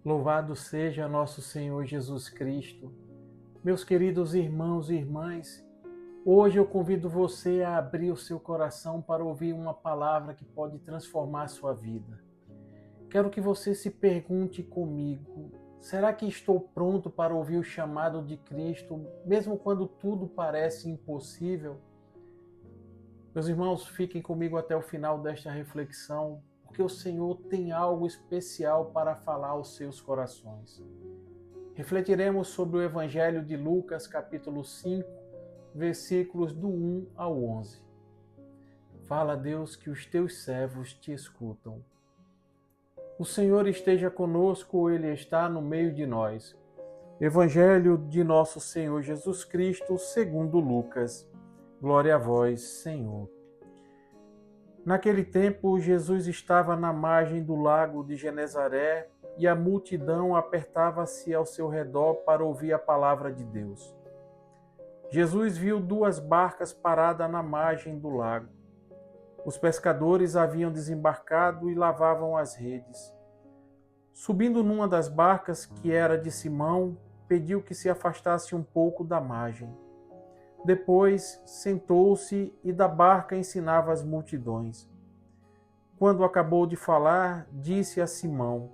Louvado seja nosso Senhor Jesus Cristo. Meus queridos irmãos e irmãs, hoje eu convido você a abrir o seu coração para ouvir uma palavra que pode transformar a sua vida. Quero que você se pergunte comigo: será que estou pronto para ouvir o chamado de Cristo, mesmo quando tudo parece impossível? Meus irmãos, fiquem comigo até o final desta reflexão, porque o Senhor tem algo especial para falar aos seus corações. Refletiremos sobre o Evangelho de Lucas, capítulo 5, versículos do 1 ao 11. Fala, Deus, que os teus servos te escutam. O Senhor esteja conosco, Ele está no meio de nós. Evangelho de nosso Senhor Jesus Cristo, segundo Lucas. Glória a vós, Senhor. Naquele tempo, Jesus estava na margem do lago de Genezaré e a multidão apertava-se ao seu redor para ouvir a palavra de Deus. Jesus viu 2 barcas paradas na margem do lago. Os pescadores haviam desembarcado e lavavam as redes. Subindo numa das barcas, que era de Simão, pediu que se afastasse um pouco da margem. Depois sentou-se e da barca ensinava as multidões. Quando acabou de falar, disse a Simão: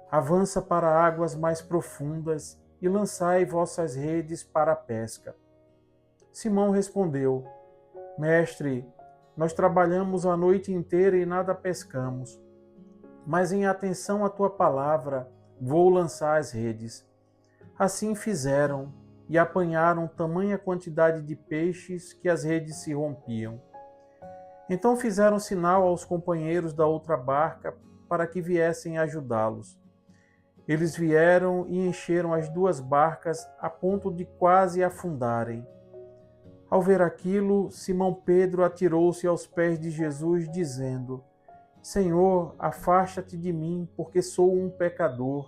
avança para águas mais profundas e lançai vossas redes para a pesca. Simão respondeu: Mestre, nós trabalhamos a noite inteira e nada pescamos, mas em atenção à tua palavra vou lançar as redes. Assim fizeram e apanharam tamanha quantidade de peixes que as redes se rompiam. Então fizeram sinal aos companheiros da outra barca para que viessem ajudá-los. Eles vieram e encheram as 2 barcas a ponto de quase afundarem. Ao ver aquilo, Simão Pedro atirou-se aos pés de Jesus, dizendo: Senhor, afasta-te de mim, porque sou um pecador.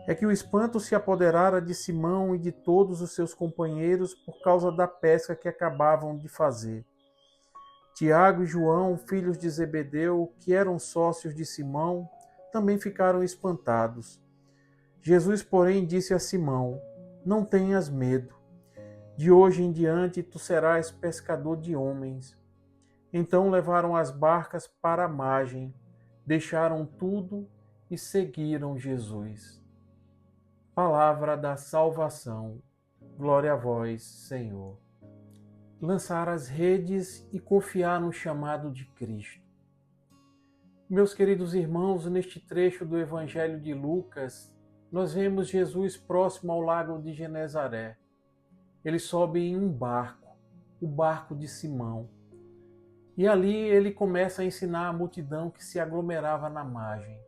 É que o espanto se apoderara de Simão e de todos os seus companheiros por causa da pesca que acabavam de fazer. Tiago e João, filhos de Zebedeu, que eram sócios de Simão, também ficaram espantados. Jesus, porém, disse a Simão: Não tenhas medo. De hoje em diante tu serás pescador de homens. Então levaram as barcas para a margem, deixaram tudo e seguiram Jesus. Palavra da salvação. Glória a vós, Senhor. Lançar as redes e confiar no chamado de Cristo. Meus queridos irmãos, neste trecho do Evangelho de Lucas, nós vemos Jesus próximo ao lago de Genezaré. Ele sobe em um barco, o barco de Simão. E ali ele começa a ensinar a multidão que se aglomerava na margem.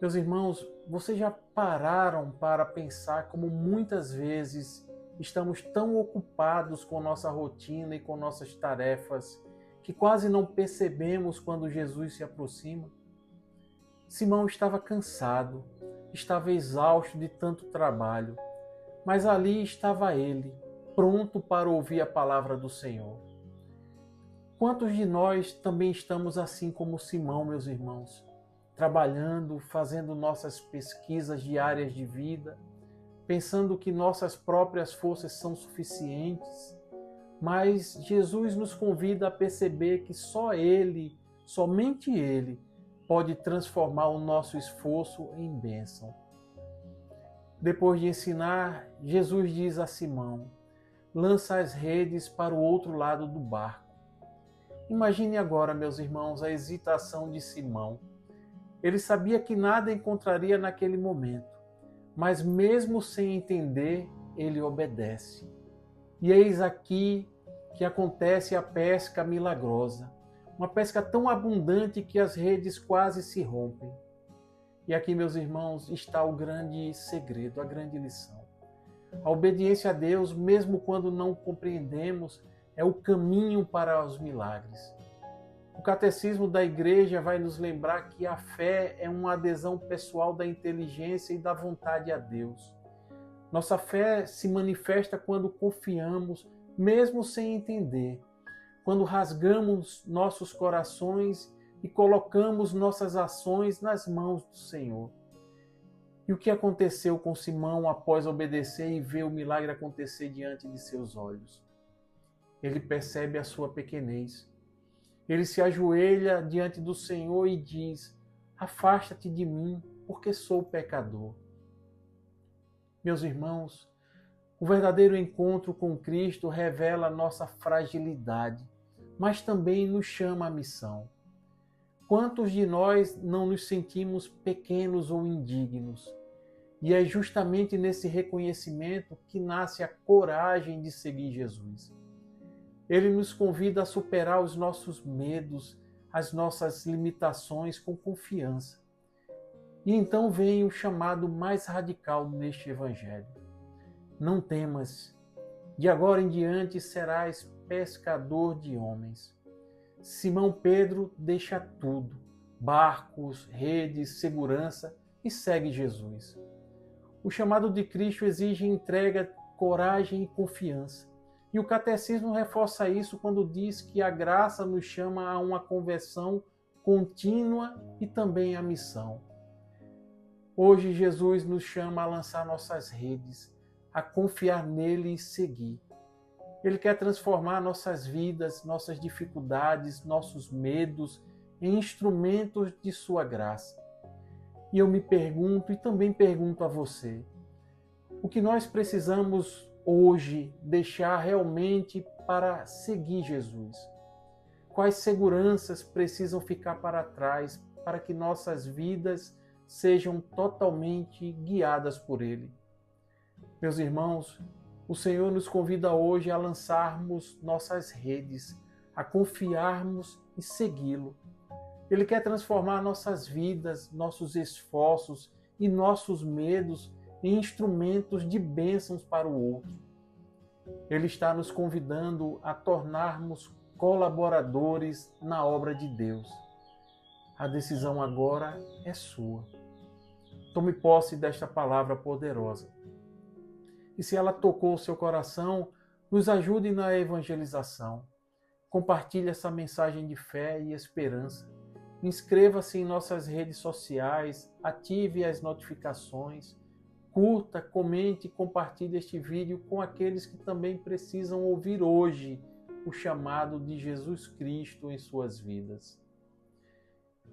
Meus irmãos, vocês já pararam para pensar como muitas vezes estamos tão ocupados com nossa rotina e com nossas tarefas que quase não percebemos quando Jesus se aproxima? Simão estava cansado, estava exausto de tanto trabalho, mas ali estava ele, pronto para ouvir a palavra do Senhor. Quantos de nós também estamos assim como Simão, meus irmãos? Trabalhando, fazendo nossas pesquisas diárias de vida, pensando que nossas próprias forças são suficientes, mas Jesus nos convida a perceber que só Ele, somente Ele, pode transformar o nosso esforço em bênção. Depois de ensinar, Jesus diz a Simão: lança as redes para o outro lado do barco. Imagine agora, meus irmãos, a hesitação de Simão. Ele sabia que nada encontraria naquele momento, mas mesmo sem entender, ele obedece. E eis aqui que acontece a pesca milagrosa, uma pesca tão abundante que as redes quase se rompem. E aqui, meus irmãos, está o grande segredo, a grande lição. A obediência a Deus, mesmo quando não compreendemos, é o caminho para os milagres. O catecismo da igreja vai nos lembrar que a fé é uma adesão pessoal da inteligência e da vontade a Deus. Nossa fé se manifesta quando confiamos, mesmo sem entender, quando rasgamos nossos corações e colocamos nossas ações nas mãos do Senhor. E o que aconteceu com Simão após obedecer e ver o milagre acontecer diante de seus olhos? Ele percebe a sua pequenez. Ele se ajoelha diante do Senhor e diz: afasta-te de mim, porque sou pecador. Meus irmãos, o verdadeiro encontro com Cristo revela nossa fragilidade, mas também nos chama à missão. Quantos de nós não nos sentimos pequenos ou indignos? E é justamente nesse reconhecimento que nasce a coragem de seguir Jesus. Ele nos convida a superar os nossos medos, as nossas limitações com confiança. E então vem o chamado mais radical neste Evangelho. Não temas, de agora em diante serás pescador de homens. Simão Pedro deixa tudo, barcos, redes, segurança, e segue Jesus. O chamado de Cristo exige entrega, coragem e confiança. E o Catecismo reforça isso quando diz que a graça nos chama a uma conversão contínua e também à missão. Hoje Jesus nos chama a lançar nossas redes, a confiar nele e seguir. Ele quer transformar nossas vidas, nossas dificuldades, nossos medos em instrumentos de sua graça. E eu me pergunto e também pergunto a você, o que nós precisamos hoje deixar realmente para seguir Jesus? Quais seguranças precisam ficar para trás para que nossas vidas sejam totalmente guiadas por Ele? Meus irmãos, o Senhor nos convida hoje a lançarmos nossas redes, a confiarmos e segui-lo. Ele quer transformar nossas vidas, nossos esforços e nossos medos em instrumentos de bênçãos para o outro. Ele está nos convidando a tornarmos colaboradores na obra de Deus. A decisão agora é sua. Tome posse desta palavra poderosa. E se ela tocou o seu coração, nos ajude na evangelização. Compartilhe essa mensagem de fé e esperança. Inscreva-se em nossas redes sociais, ative as notificações, curta, comente e compartilhe este vídeo com aqueles que também precisam ouvir hoje o chamado de Jesus Cristo em suas vidas.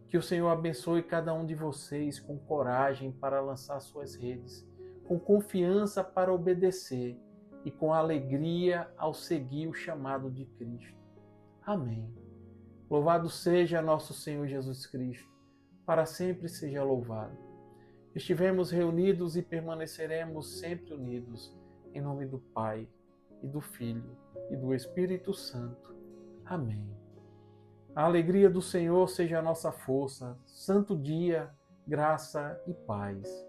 Que o Senhor abençoe cada um de vocês com coragem para lançar suas redes, com confiança para obedecer e com alegria ao seguir o chamado de Cristo. Amém. Louvado seja nosso Senhor Jesus Cristo, para sempre seja louvado. Estivemos reunidos e permaneceremos sempre unidos, em nome do Pai, e do Filho, e do Espírito Santo. Amém. A alegria do Senhor seja a nossa força. Santo dia, graça e paz.